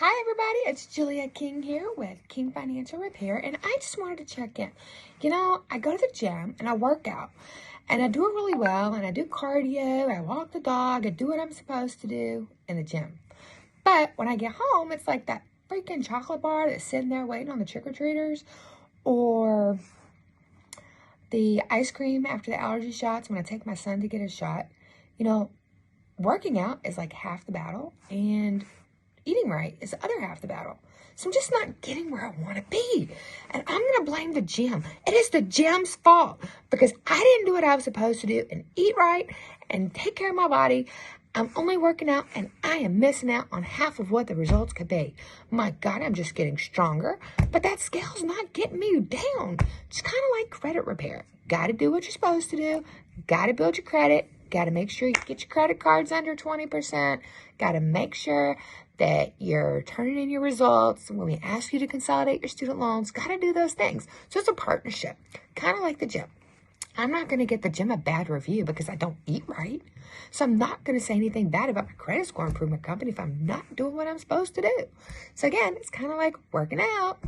Hi everybody, it's Julia King here with King Financial Repair, and I just wanted to check in. I go to the gym and I work out, and I do it really well, and I do cardio, I walk the dog, I do what I'm supposed to do in the gym. But when I get home, it's like that freaking chocolate bar that's sitting there waiting on the trick-or-treaters, or the ice cream after the allergy shots when I take my son to get his shot. Working out is like half the battle, and eating right is the other half the battle. So I'm just not getting where I want to be. And I'm going to blame the gym. It is the gym's fault because I didn't do what I was supposed to do and eat right and take care of my body. I'm only working out and I am missing out on half of what the results could be. My God, I'm just getting stronger, but that scale's not getting me down. It's kind of like credit repair. Got to do what you're supposed to do. Got to build your credit. Got to make sure you get your credit cards under 20%. Got to make sure that you're turning in your results. When we ask you to consolidate your student loans, got to do those things. So it's a partnership, kind of like the gym. I'm not going to get the gym a bad review because I don't eat right. So I'm not going to say anything bad about my credit score improvement company if I'm not doing what I'm supposed to do. So again, it's kind of like working out.